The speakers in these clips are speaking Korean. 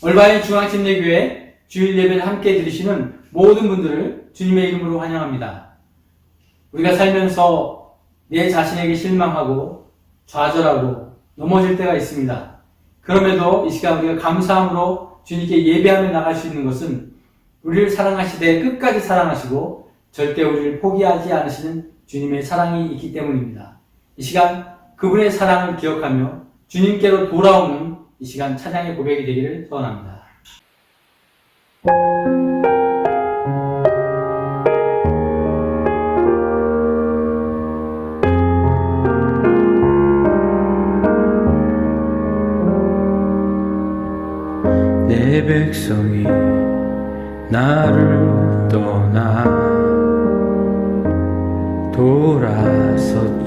올바인 중앙침례교회 주일 예배를 함께 들으시는 모든 분들을 주님의 이름으로 환영합니다. 우리가 살면서 내 자신에게 실망하고 좌절하고 넘어질 때가 있습니다. 그럼에도 이 시간 우리가 감사함으로 주님께 예배하며 나갈 수 있는 것은 우리를 사랑하시되 끝까지 사랑하시고 절대 우리를 포기하지 않으시는 주님의 사랑이 있기 때문입니다. 이 시간 그분의 사랑을 기억하며 주님께로 돌아오는 이 시간 찬양의 고백이 되기를 소원합니다. 내 백성이 나를 떠나 돌아섰지만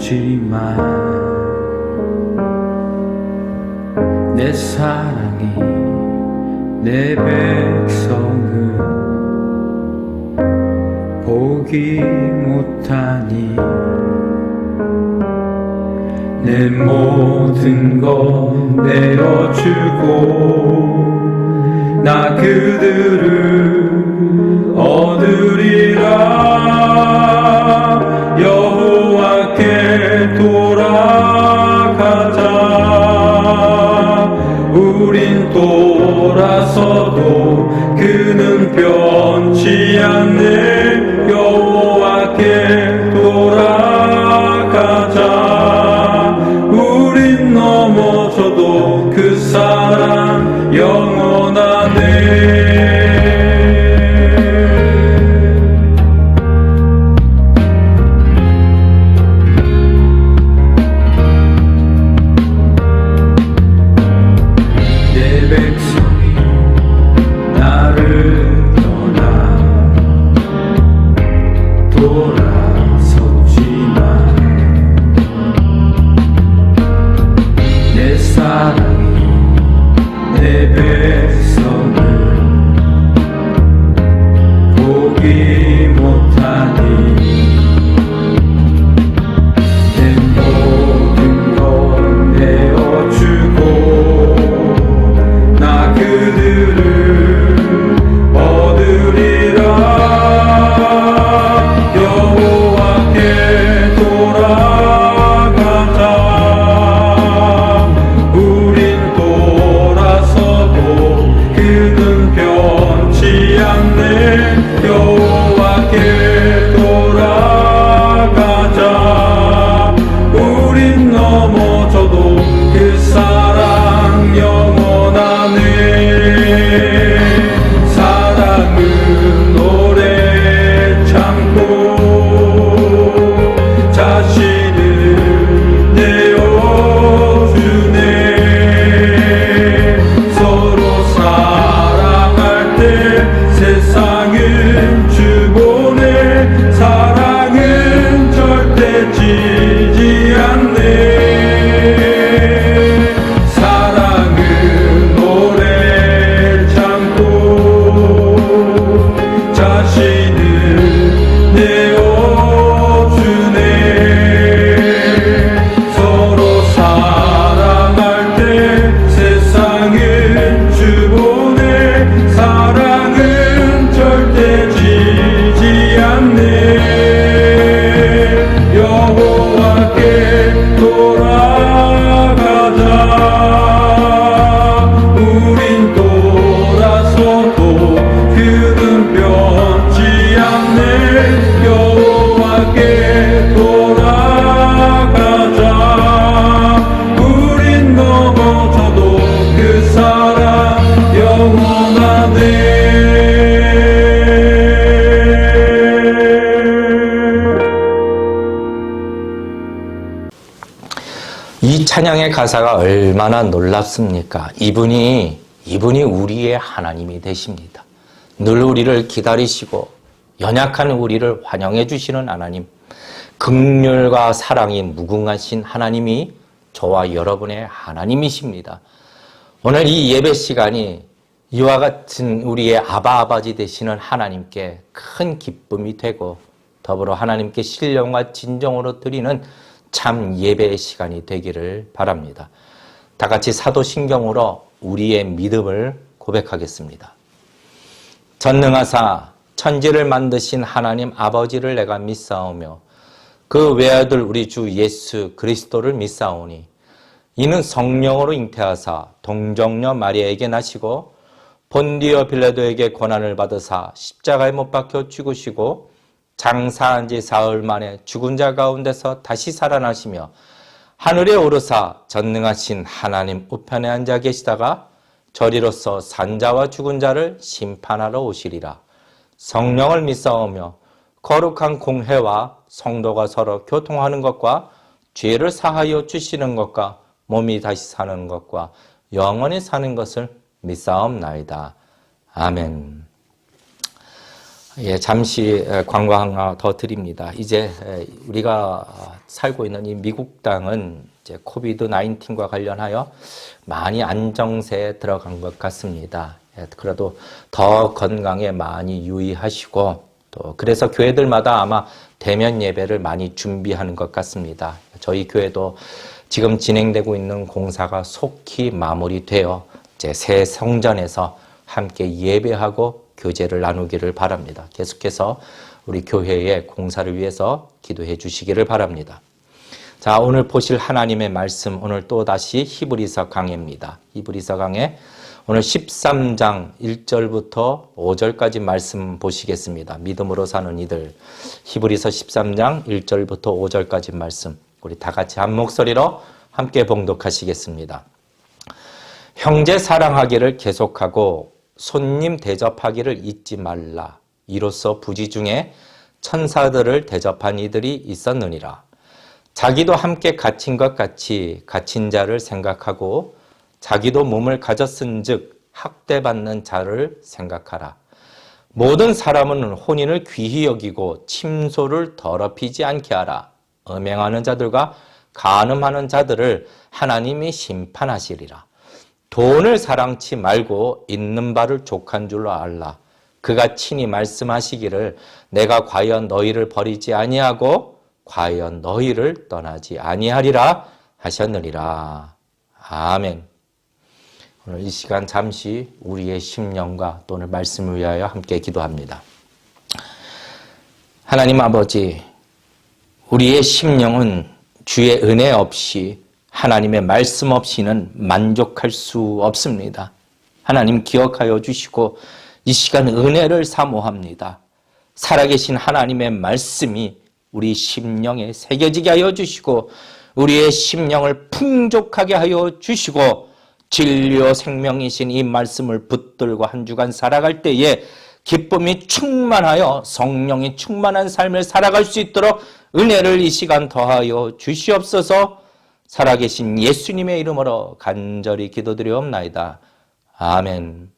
내 사랑이 내 백성을 보기 못하니 내 모든 것 내어주고 나 그들을 얻으리라. 여호와께 돌아가자. 우린 돌아서도 그는 변치 않네. 여호와께 돌아가자. 우린 넘어져도 그 사랑 영원하네. 내 백성이 나를 떠나 돌아섰지만 내 사랑이 내 백성을 보기 못하니 내 모든 것 내어주고 나 그들을 얻으리라. 여호와께 돌아가자. 우린 돌아서도 그는 변치 않네. 여호와께 돌아가자. 우린 넘어져도 그 사랑 영원하네. 사랑은 오래 참고 자신을 내어주네. 서로 사랑할 때 세상은 주보네. 사랑은 절대 지지 않네. 사랑은 오래 참고 자신을 내어주네. 서로 사랑할 때 세상은 주보네. 사랑은 절대 지지 않네. 여호와께 돌아가자. 우린 돌아서도 그는 변치 않네. 여호와께 돌아가자. 우린 넘어져도 그 사랑 영원하네. 이 찬양의 가사가 얼마나 놀랍습니까? 이분이 우리의 하나님이 되십니다. 늘 우리를 기다리시고 연약한 우리를 환영해 주시는 하나님, 긍휼과 사랑이 무궁하신 하나님이 저와 여러분의 하나님이십니다. 오늘 이 예배 시간이 이와 같은 우리의 아버지 되시는 하나님께 큰 기쁨이 되고 더불어 하나님께 신령과 진정으로 드리는 참 예배의 시간이 되기를 바랍니다. 다 같이 사도신경으로 우리의 믿음을 고백하겠습니다. 전능하사 천지를 만드신 하나님 아버지를 내가 믿사오며 그 외아들 우리 주 예수 그리스도를 믿사오니 이는 성령으로 잉태하사 동정녀 마리아에게 나시고 본디오 빌라도에게 고난을 받으사 십자가에 못 박혀 죽으시고 장사한 지 사흘 만에 죽은 자 가운데서 다시 살아나시며 하늘에 오르사 전능하신 하나님 우편에 앉아 계시다가 저리로서 산자와 죽은 자를 심판하러 오시리라. 성령을 믿사오며 거룩한 공회와 성도가 서로 교통하는 것과 죄를 사하여 주시는 것과 몸이 다시 사는 것과 영원히 사는 것을 믿사옵나이다. 아멘. 예, 잠시 광고 하나 더 드립니다. 이제 우리가 살고 있는 이 미국 땅은 이제 코비드 19과 관련하여 많이 안정세에 들어간 것 같습니다. 예, 그래도 더 건강에 많이 유의하시고 또 그래서 교회들마다 아마 대면 예배를 많이 준비하는 것 같습니다. 저희 교회도 지금 진행되고 있는 공사가 속히 마무리되어 이제 새 성전에서 함께 예배하고 교제를 나누기를 바랍니다. 계속해서 우리 교회의 공사를 위해서 기도해 주시기를 바랍니다. 자, 오늘 보실 하나님의 말씀, 오늘 또다시 히브리서 강해입니다. 히브리서 강해 오늘 13장 1절부터 5절까지 말씀 보시겠습니다. 믿음으로 사는 이들. 히브리서 13장 1절부터 5절까지 말씀. 우리 다 같이 한 목소리로 함께 봉독하시겠습니다. 형제 사랑하기를 계속하고 손님 대접하기를 잊지 말라. 이로써 부지 중에 천사들을 대접한 이들이 있었느니라. 자기도 함께 갇힌 것 같이 갇힌 자를 생각하고 자기도 몸을 가졌은즉 학대받는 자를 생각하라. 모든 사람은 혼인을 귀히 여기고 침소를 더럽히지 않게 하라. 음행하는 자들과 간음하는 자들을 하나님이 심판하시리라. 돈을 사랑치 말고 있는 바를 족한 줄로 알라. 그가 친히 말씀하시기를 내가 과연 너희를 버리지 아니하고 과연 너희를 떠나지 아니하리라 하셨느니라. 아멘. 오늘 이 시간 잠시 우리의 심령과 또 오늘 말씀을 위하여 함께 기도합니다. 하나님 아버지, 우리의 심령은 주의 은혜 없이 하나님의 말씀 없이는 만족할 수 없습니다. 하나님 기억하여 주시고 이 시간 은혜를 사모합니다. 살아계신 하나님의 말씀이 우리 심령에 새겨지게 하여 주시고 우리의 심령을 풍족하게 하여 주시고 진리요 생명이신 이 말씀을 붙들고 한 주간 살아갈 때에 기쁨이 충만하여 성령이 충만한 삶을 살아갈 수 있도록 은혜를 이 시간 더하여 주시옵소서. 살아계신 예수님의 이름으로 간절히 기도드리옵나이다. 아멘.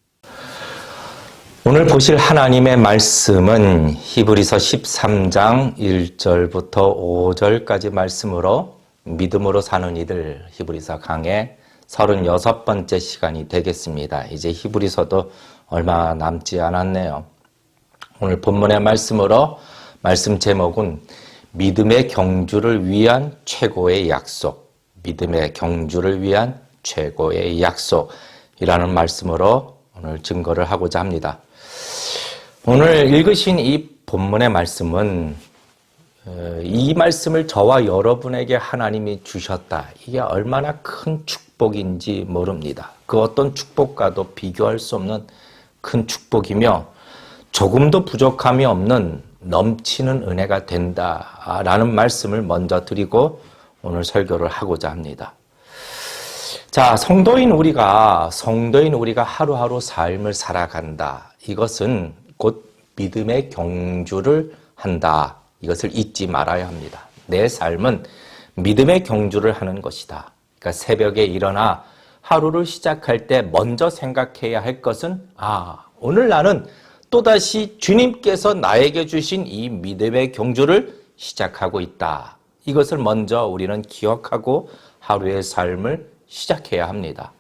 오늘 보실 하나님의 말씀은 히브리서 13장 1절부터 5절까지 말씀으로 믿음으로 사는 이들 히브리서 강의 36번째 시간이 되겠습니다. 이제 히브리서도 얼마 남지 않았네요. 오늘 본문의 말씀으로 말씀 제목은 믿음의 경주를 위한 최고의 약속, 믿음의 경주를 위한 최고의 약속이라는 말씀으로 오늘 증거를 하고자 합니다. 오늘 읽으신 이 본문의 말씀은 이 말씀을 저와 여러분에게 하나님이 주셨다. 이게 얼마나 큰 축복인지 모릅니다. 그 어떤 축복과도 비교할 수 없는 큰 축복이며 조금도 부족함이 없는 넘치는 은혜가 된다라는 말씀을 먼저 드리고 오늘 설교를 하고자 합니다. 자, 성도인 우리가 하루하루 삶을 살아간다. 이것은 곧 믿음의 경주를 한다. 이것을 잊지 말아야 합니다. 내 삶은 믿음의 경주를 하는 것이다. 그러니까 새벽에 일어나 하루를 시작할 때 먼저 생각해야 할 것은 오늘 나는 또다시 주님께서 나에게 주신 이 믿음의 경주를 시작하고 있다. 이것을 먼저 우리는 기억하고 하루의 삶을 시작해야 합니다.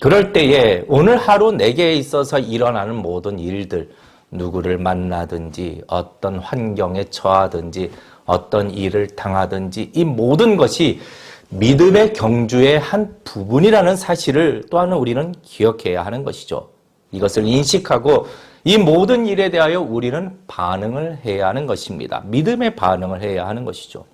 그럴 때에 오늘 하루 내게 있어서 일어나는 모든 일들, 누구를 만나든지 어떤 환경에 처하든지 어떤 일을 당하든지 이 모든 것이 믿음의 경주의 한 부분이라는 사실을 또한 우리는 기억해야 하는 것이죠. 이것을 인식하고 이 모든 일에 대하여 우리는 반응을 해야 하는 것입니다. 믿음의 반응을 해야 하는 것이죠.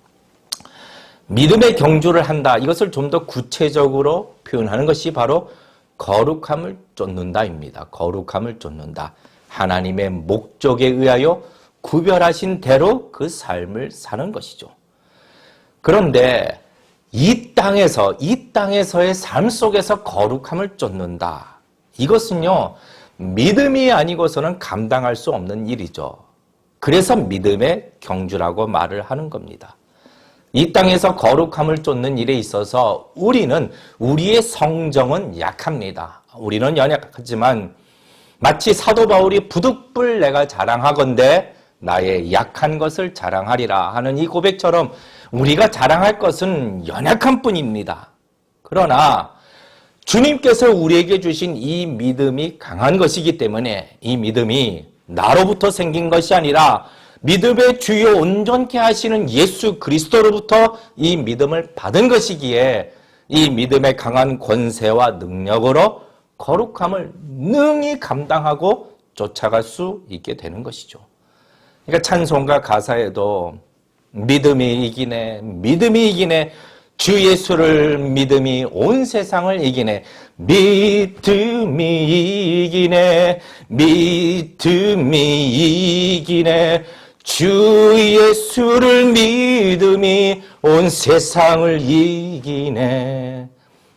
믿음의 경주를 한다. 이것을 좀 더 구체적으로 표현하는 것이 바로 거룩함을 쫓는다입니다. 거룩함을 쫓는다. 하나님의 목적에 의하여 구별하신 대로 그 삶을 사는 것이죠. 그런데 이 땅에서의 삶 속에서 거룩함을 쫓는다. 이것은요, 믿음이 아니고서는 감당할 수 없는 일이죠. 그래서 믿음의 경주라고 말을 하는 겁니다. 이 땅에서 거룩함을 쫓는 일에 있어서 우리의 성정은 약합니다. 우리는 연약하지만 마치 사도 바울이 부득불 내가 자랑하건대 나의 약한 것을 자랑하리라 하는 이 고백처럼 우리가 자랑할 것은 연약한 뿐입니다. 그러나 주님께서 우리에게 주신 이 믿음이 강한 것이기 때문에 이 믿음이 나로부터 생긴 것이 아니라 믿음의 주요 온전케 하시는 예수 그리스도로부터 이 믿음을 받은 것이기에 이 믿음의 강한 권세와 능력으로 거룩함을 능히 감당하고 쫓아갈 수 있게 되는 것이죠. 그러니까 찬송가 가사에도 믿음이 이기네 주 예수를 믿음이 온 세상을 이기네 믿음이 이기네 주 예수를 믿음이 온 세상을 이기네.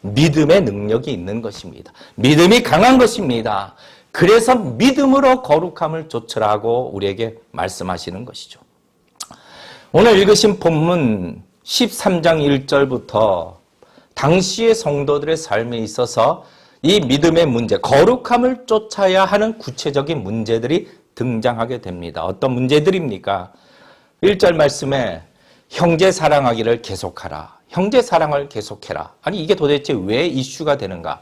믿음의 능력이 있는 것입니다. 믿음이 강한 것입니다. 그래서 믿음으로 거룩함을 쫓으라고 우리에게 말씀하시는 것이죠. 오늘 읽으신 본문 13장 1절부터 당시의 성도들의 삶에 있어서 이 믿음의 문제, 거룩함을 쫓아야 하는 구체적인 문제들이 등장하게 됩니다. 어떤 문제들입니까? 1절 말씀에 형제 사랑하기를 계속하라. 형제 사랑을 계속해라. 아니 이게 도대체 왜 이슈가 되는가?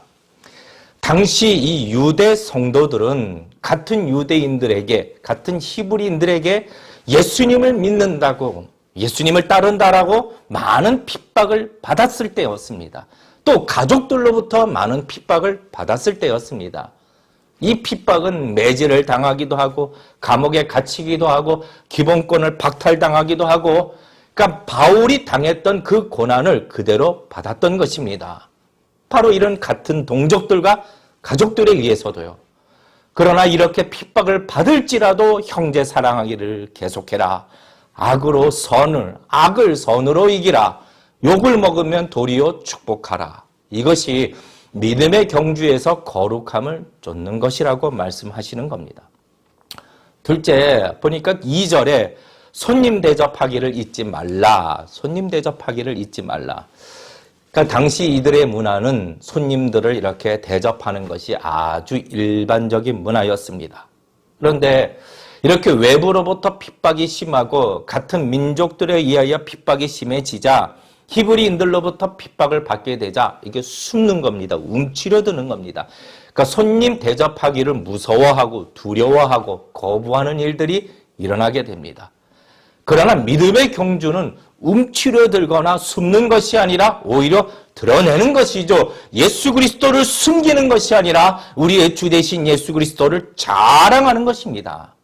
당시 이 유대 성도들은 같은 유대인들에게, 같은 히브리인들에게 예수님을 믿는다고, 예수님을 따른다라고 많은 핍박을 받았을 때였습니다. 또 가족들로부터 많은 핍박을 받았을 때였습니다. 이 핍박은 매질을 당하기도 하고 감옥에 갇히기도 하고 기본권을 박탈당하기도 하고, 그러니까 바울이 당했던 그 고난을 그대로 받았던 것입니다. 바로 이런 같은 동족들과 가족들에 의해서도요. 그러나 이렇게 핍박을 받을지라도 형제 사랑하기를 계속해라. 악을 선으로 이기라. 욕을 먹으면 도리어 축복하라. 이것이 믿음의 경주에서 거룩함을 쫓는 것이라고 말씀하시는 겁니다. 둘째, 보니까 2절에 손님 대접하기를 잊지 말라. 손님 대접하기를 잊지 말라. 그러니까 당시 이들의 문화는 손님들을 이렇게 대접하는 것이 아주 일반적인 문화였습니다. 그런데 이렇게 외부로부터 핍박이 심하고 같은 민족들에 의하여 핍박이 심해지자 히브리인들로부터 핍박을 받게 되자 이게 숨는 겁니다. 움츠려드는 겁니다. 그러니까 손님 대접하기를 무서워하고 두려워하고 거부하는 일들이 일어나게 됩니다. 그러나 믿음의 경주는 움츠려들거나 숨는 것이 아니라 오히려 드러내는 것이죠. 예수 그리스도를 숨기는 것이 아니라 우리의 주 되신 예수 그리스도를 자랑하는 것입니다.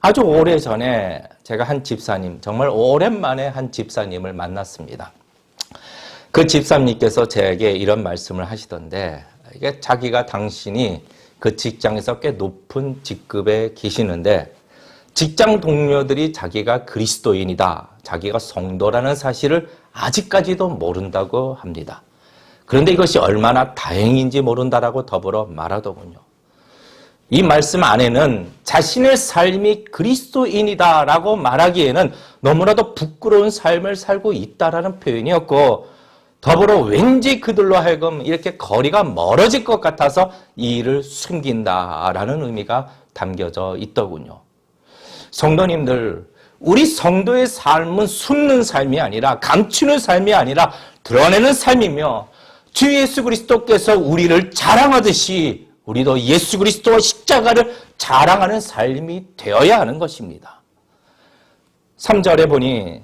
아주 오래전에 제가 한 집사님, 정말 오랜만에 한 집사님을 만났습니다. 그 집사님께서 제게 이런 말씀을 하시던데, 이게 자기가 당신이 그 직장에서 꽤 높은 직급에 계시는데 직장 동료들이 자기가 그리스도인이다, 자기가 성도라는 사실을 아직까지도 모른다고 합니다. 그런데 이것이 얼마나 다행인지 모른다라고 더불어 말하더군요. 이 말씀 안에는 자신의 삶이 그리스도인이다라고 말하기에는 너무나도 부끄러운 삶을 살고 있다라는 표현이었고, 더불어 왠지 그들로 하여금 이렇게 거리가 멀어질 것 같아서 이 일을 숨긴다라는 의미가 담겨져 있더군요. 성도님들, 우리 성도의 삶은 숨는 삶이 아니라, 감추는 삶이 아니라 드러내는 삶이며, 주 예수 그리스도께서 우리를 자랑하듯이 우리도 예수 그리스도와 십자가를 자랑하는 삶이 되어야 하는 것입니다. 3절에 보니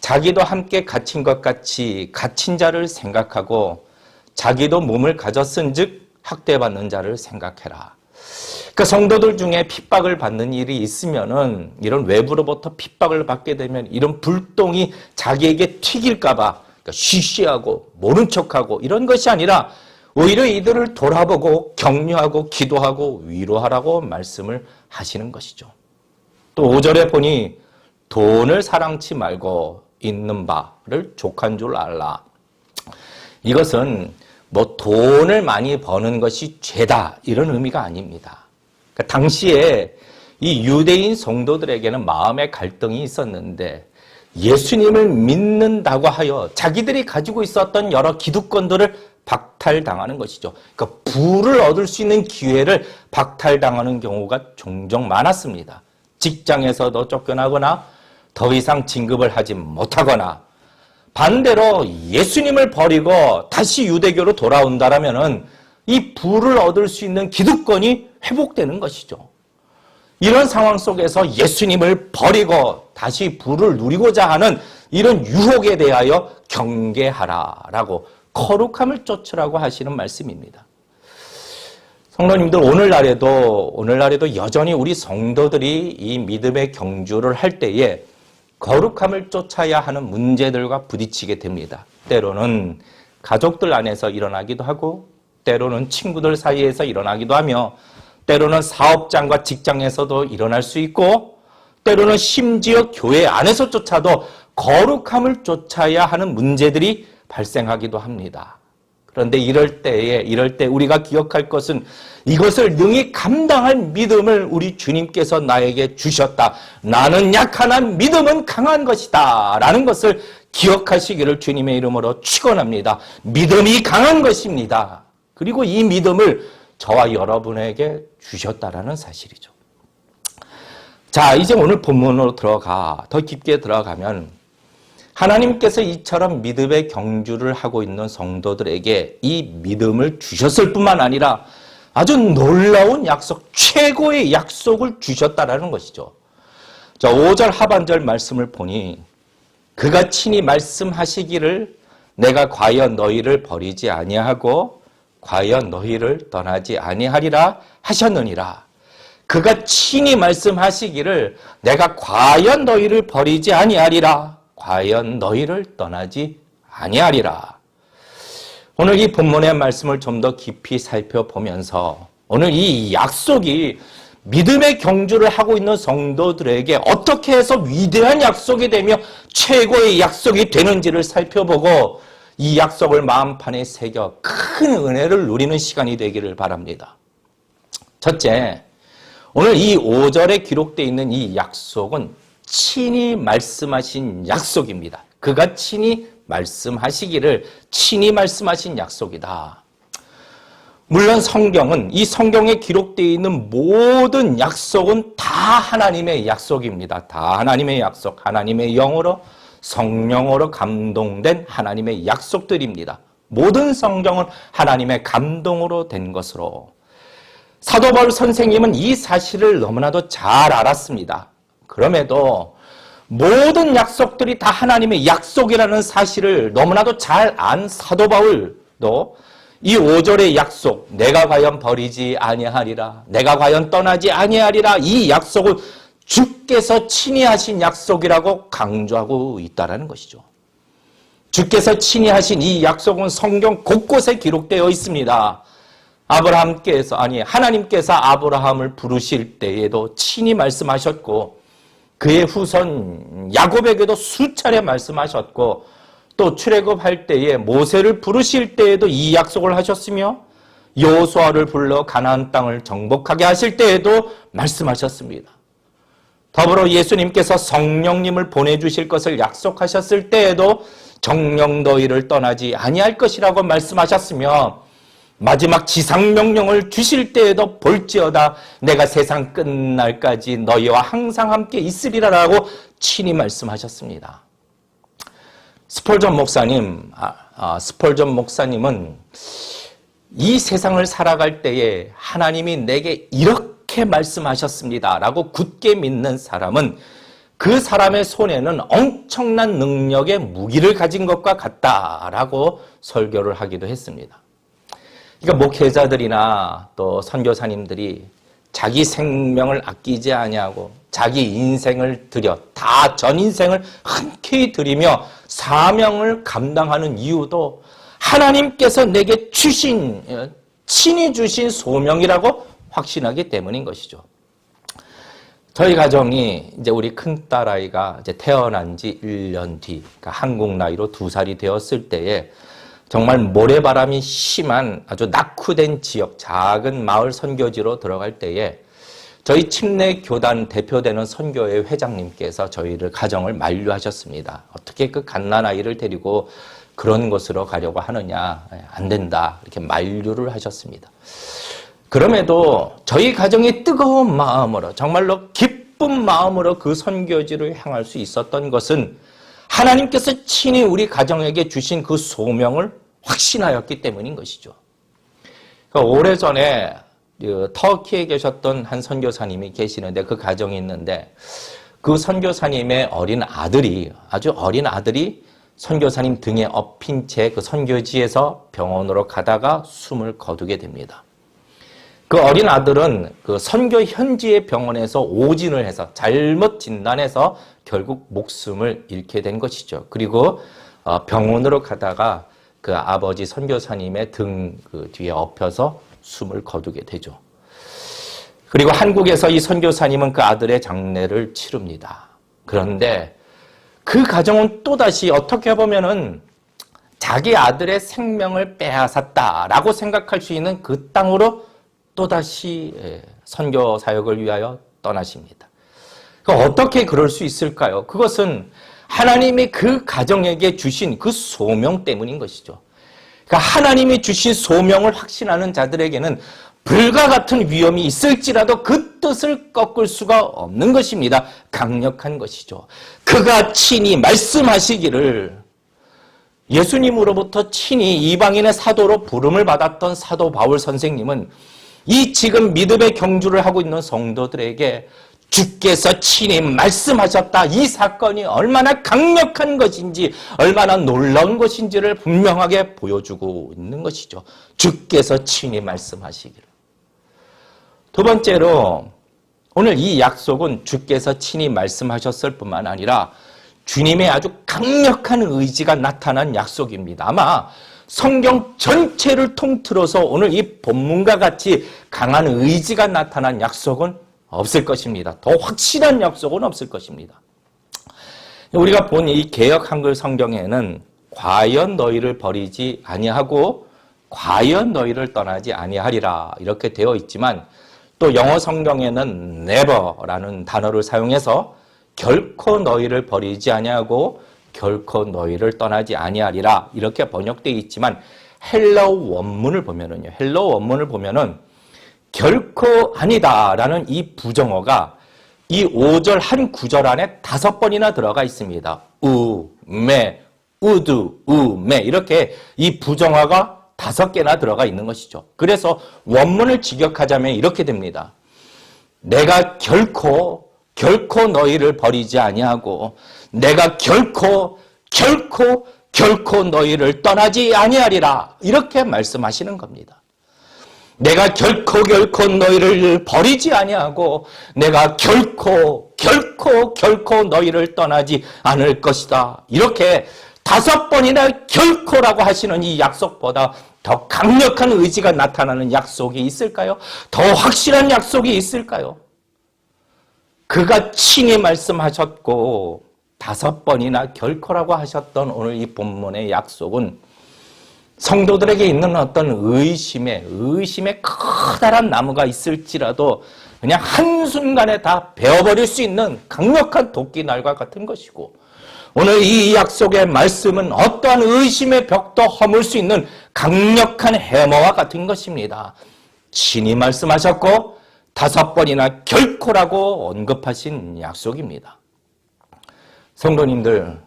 자기도 함께 갇힌 것 같이 갇힌 자를 생각하고 자기도 몸을 가졌은즉 학대받는 자를 생각해라. 그러니까 성도들 중에 핍박을 받는 일이 있으면은 이런 외부로부터 핍박을 받게 되면 이런 불똥이 자기에게 튀길까봐 그러니까 쉬쉬하고 모른 척하고 이런 것이 아니라 오히려 이들을 돌아보고 격려하고 기도하고 위로하라고 말씀을 하시는 것이죠. 또 5절에 보니 돈을 사랑치 말고 있는 바를 족한 줄 알라. 이것은 뭐 돈을 많이 버는 것이 죄다 이런 의미가 아닙니다. 그러니까 당시에 이 유대인 성도들에게는 마음의 갈등이 있었는데 예수님을 믿는다고 하여 자기들이 가지고 있었던 여러 기득권들을 박탈당하는 것이죠. 그러니까 부를 얻을 수 있는 기회를 박탈당하는 경우가 종종 많았습니다. 직장에서도 쫓겨나거나 더 이상 진급을 하지 못하거나 반대로 예수님을 버리고 다시 유대교로 돌아온다라면은 이 부를 얻을 수 있는 기득권이 회복되는 것이죠. 이런 상황 속에서 예수님을 버리고 다시 부를 누리고자 하는 이런 유혹에 대하여 경계하라라고 거룩함을 쫓으라고 하시는 말씀입니다. 성도님들 오늘날에도 여전히 우리 성도들이 이 믿음의 경주를 할 때에 거룩함을 쫓아야 하는 문제들과 부딪히게 됩니다. 때로는 가족들 안에서 일어나기도 하고 때로는 친구들 사이에서 일어나기도 하며 때로는 사업장과 직장에서도 일어날 수 있고 때로는 심지어 교회 안에서조차도 거룩함을 쫓아야 하는 문제들이 발생하기도 합니다. 그런데 이럴 때 우리가 기억할 것은 이것을 능히 감당할 믿음을 우리 주님께서 나에게 주셨다. 나는 약하나 믿음은 강한 것이다. 라는 것을 기억하시기를 주님의 이름으로 축원합니다. 믿음이 강한 것입니다. 그리고 이 믿음을 저와 여러분에게 주셨다라는 사실이죠. 자, 이제 오늘 본문으로 더 깊게 들어가면 하나님께서 이처럼 믿음의 경주를 하고 있는 성도들에게 이 믿음을 주셨을 뿐만 아니라 아주 놀라운 약속, 최고의 약속을 주셨다라는 것이죠. 자, 5절 하반절 말씀을 보니 그가 친히 말씀하시기를 내가 과연 너희를 버리지 아니하고 과연 너희를 떠나지 아니하리라 하셨느니라. 그가 친히 말씀하시기를 내가 과연 너희를 버리지 아니하리라. 과연 너희를 떠나지 아니하리라. 오늘 이 본문의 말씀을 좀 더 깊이 살펴보면서 오늘 이 약속이 믿음의 경주를 하고 있는 성도들에게 어떻게 해서 위대한 약속이 되며 최고의 약속이 되는지를 살펴보고 이 약속을 마음판에 새겨 큰 은혜를 누리는 시간이 되기를 바랍니다. 첫째, 오늘 이 5절에 기록되어 있는 이 약속은 친히 말씀하신 약속입니다. 그가 친히 말씀하시기를 친히 말씀하신 약속이다. 물론 이 성경에 기록되어 있는 모든 약속은 다 하나님의 약속입니다. 다 하나님의 약속, 하나님의 영으로 성령으로 감동된 하나님의 약속들입니다. 모든 성경은 하나님의 감동으로 된 것으로. 사도 바울 선생님은 이 사실을 너무나도 잘 알았습니다. 그럼에도 모든 약속들이 다 하나님의 약속이라는 사실을 너무나도 잘 안 사도 바울도 이 5절의 약속, 내가 과연 버리지 아니하리라, 내가 과연 떠나지 아니하리라, 이 약속을 주께서 친히 하신 약속이라고 강조하고 있다는 것이죠. 주께서 친히 하신 이 약속은 성경 곳곳에 기록되어 있습니다. 하나님께서 아브라함을 부르실 때에도 친히 말씀하셨고 그의 후손 야곱에게도 수차례 말씀하셨고 또 출애굽할 때에 모세를 부르실 때에도 이 약속을 하셨으며 여호수아를 불러 가나안 땅을 정복하게 하실 때에도 말씀하셨습니다. 더불어 예수님께서 성령님을 보내주실 것을 약속하셨을 때에도 정령 너희를 떠나지 아니할 것이라고 말씀하셨으며 마지막 지상명령을 주실 때에도 볼지어다 내가 세상 끝날까지 너희와 항상 함께 있으리라라고 친히 말씀하셨습니다. 스펄전 목사님은 이 세상을 살아갈 때에 하나님이 내게 이렇게 말씀하셨습니다라고 굳게 믿는 사람은 그 사람의 손에는 엄청난 능력의 무기를 가진 것과 같다라고 설교를 하기도 했습니다. 그러니까 목회자들이나 또 선교사님들이 자기 생명을 아끼지 아니하고 자기 인생을 들여 다 전 인생을 흔쾌히 들이며 사명을 감당하는 이유도 하나님께서 내게 주신 친히 주신 소명이라고 확신하기 때문인 것이죠. 저희 가정이 이제 우리 큰딸아이가 이제 태어난 지 1년 뒤, 그러니까 한국 나이로 2살이 되었을 때에 정말 모래바람이 심한 아주 낙후된 지역, 작은 마을 선교지로 들어갈 때에 저희 침례 교단 대표되는 선교회 회장님께서 저희를 가정을 만류하셨습니다. 어떻게 그 갓난아이를 데리고 그런 곳으로 가려고 하느냐, 안 된다, 이렇게 만류를 하셨습니다. 그럼에도 저희 가정이 뜨거운 마음으로, 정말로 기쁜 마음으로 그 선교지를 향할 수 있었던 것은 하나님께서 친히 우리 가정에게 주신 그 소명을 확신하였기 때문인 것이죠. 그러니까 오래전에 터키에 계셨던 한 선교사님이 계시는데, 그 가정이 있는데, 그 선교사님의 아주 어린 아들이 선교사님 등에 엎인 채 그 선교지에서 병원으로 가다가 숨을 거두게 됩니다. 그 어린 아들은 그 선교 현지의 병원에서 오진을 해서 잘못 진단해서 결국 목숨을 잃게 된 것이죠. 그리고 병원으로 가다가 그 아버지 선교사님의 등 그 뒤에 엎여서 숨을 거두게 되죠. 그리고 한국에서 이 선교사님은 그 아들의 장례를 치릅니다. 그런데 그 가정은 또다시 어떻게 보면은 자기 아들의 생명을 빼앗았다라고 생각할 수 있는 그 땅으로 또다시 선교 사역을 위하여 떠나십니다. 어떻게 그럴 수 있을까요? 그것은 하나님이 그 가정에게 주신 그 소명 때문인 것이죠. 그러니까 하나님이 주신 소명을 확신하는 자들에게는 불과 같은 위험이 있을지라도 그 뜻을 꺾을 수가 없는 것입니다. 강력한 것이죠. 그가 친히 말씀하시기를, 예수님으로부터 친히 이방인의 사도로 부름을 받았던 사도 바울 선생님은 이 지금 믿음의 경주를 하고 있는 성도들에게 주께서 친히 말씀하셨다, 이 사건이 얼마나 강력한 것인지, 얼마나 놀라운 것인지를 분명하게 보여주고 있는 것이죠. 주께서 친히 말씀하시기를. 두 번째로, 오늘 이 약속은 주께서 친히 말씀하셨을 뿐만 아니라 주님의 아주 강력한 의지가 나타난 약속입니다. 아마 성경 전체를 통틀어서 오늘 이 본문과 같이 강한 의지가 나타난 약속은 없을 것입니다. 더 확실한 약속은 없을 것입니다. 우리가 본 이 개역 한글 성경에는 과연 너희를 버리지 아니하고 과연 너희를 떠나지 아니하리라 이렇게 되어 있지만, 또 영어 성경에는 never라는 단어를 사용해서 결코 너희를 버리지 아니하고 결코 너희를 떠나지 아니하리라 이렇게 번역되어 있지만, 헬라어 원문을 보면은 결코 아니다라는 이 부정어가 이 5절 한 구절 안에 5번이나 들어가 있습니다. 매, 우두, 매 이렇게 이 부정어가 5개나 들어가 있는 것이죠. 그래서 원문을 직역하자면 이렇게 됩니다. 내가 결코 너희를 버리지 아니하고 내가 결코 너희를 떠나지 아니하리라 이렇게 말씀하시는 겁니다. 내가 결코 너희를 버리지 아니하고 내가 결코 너희를 떠나지 않을 것이다. 이렇게 5번이나 결코라고 하시는 이 약속보다 더 강력한 의지가 나타나는 약속이 있을까요? 더 확실한 약속이 있을까요? 그가 친히 말씀하셨고 5번이나 결코라고 하셨던 오늘 이 본문의 약속은 성도들에게 있는 어떤 의심의 커다란 나무가 있을지라도 그냥 한순간에 다 베어버릴 수 있는 강력한 도끼날과 같은 것이고, 오늘 이 약속의 말씀은 어떠한 의심의 벽도 허물 수 있는 강력한 해머와 같은 것입니다. 친히 말씀하셨고 5번이나 결코라고 언급하신 약속입니다. 성도님들,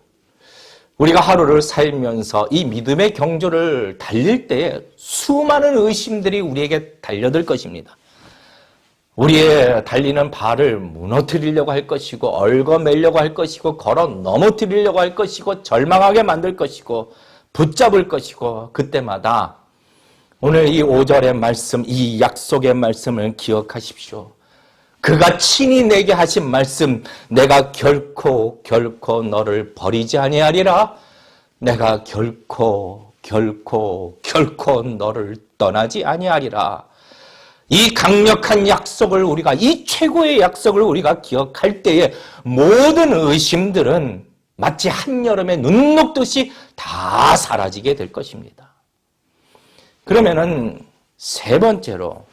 우리가 하루를 살면서 이 믿음의 경주를 달릴 때에 수많은 의심들이 우리에게 달려들 것입니다. 우리의 달리는 발을 무너뜨리려고 할 것이고, 얽어매려고 할 것이고, 걸어 넘어뜨리려고 할 것이고, 절망하게 만들 것이고, 붙잡을 것이고, 그때마다 오늘 이 5절의 말씀, 이 약속의 말씀을 기억하십시오. 그가 친히 내게 하신 말씀, 내가 결코 너를 버리지 아니하리라. 내가 결코 너를 떠나지 아니하리라. 이 강력한 약속을 우리가, 이 최고의 약속을 우리가 기억할 때에 모든 의심들은 마치 한여름에 눈 녹듯이 다 사라지게 될 것입니다. 그러면은 세 번째로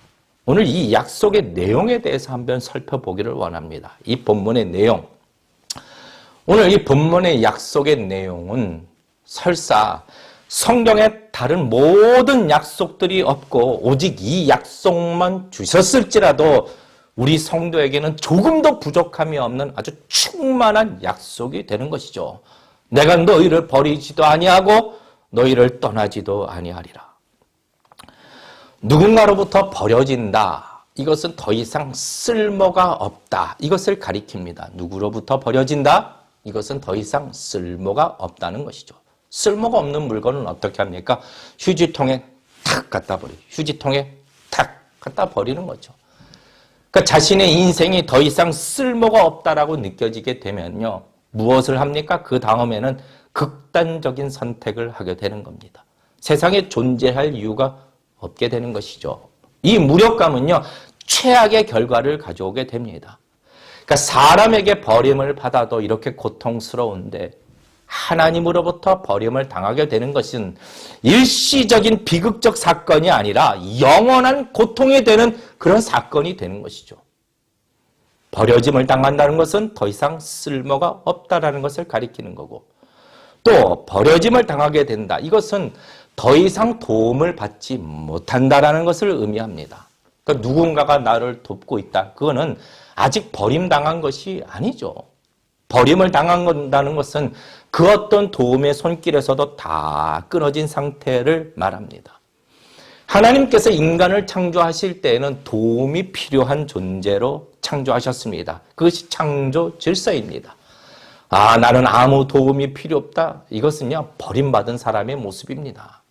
오늘 이 약속의 내용에 대해서 한번 살펴보기를 원합니다. 이 본문의 내용. 오늘 이 본문의 약속의 내용은 설사 성경에 다른 모든 약속들이 없고 오직 이 약속만 주셨을지라도 우리 성도에게는 조금도 부족함이 없는 아주 충만한 약속이 되는 것이죠. 내가 너희를 버리지도 아니하고 너희를 떠나지도 아니하리라. 누군가로부터 버려진다. 이것은 더 이상 쓸모가 없다. 이것을 가리킵니다. 누구로부터 버려진다? 이것은 더 이상 쓸모가 없다는 것이죠. 쓸모가 없는 물건은 어떻게 합니까? 휴지통에 탁 갖다 버리죠. 휴지통에 탁 갖다 버리는 거죠. 그러니까 자신의 인생이 더 이상 쓸모가 없다라고 느껴지게 되면요. 무엇을 합니까? 그 다음에는 극단적인 선택을 하게 되는 겁니다. 세상에 존재할 이유가 없게 되는 것이죠. 이 무력감은요. 최악의 결과를 가져오게 됩니다. 그러니까 사람에게 버림을 받아도 이렇게 고통스러운데 하나님으로부터 버림을 당하게 되는 것은 일시적인 비극적 사건이 아니라 영원한 고통이 되는 그런 사건이 되는 것이죠. 버려짐을 당한다는 것은 더 이상 쓸모가 없다라는 것을 가리키는 거고 또 버려짐을 당하게 된다. 이것은 더 이상 도움을 받지 못한다라는 것을 의미합니다. 그러니까 누군가가 나를 돕고 있다. 그거는 아직 버림당한 것이 아니죠. 버림을 당한다는 것은 그 어떤 도움의 손길에서도 다 끊어진 상태를 말합니다. 하나님께서 인간을 창조하실 때에는 도움이 필요한 존재로 창조하셨습니다. 그것이 창조 질서입니다. 나는 아무 도움이 필요 없다. 이것은요, 버림받은 사람의 모습입니다.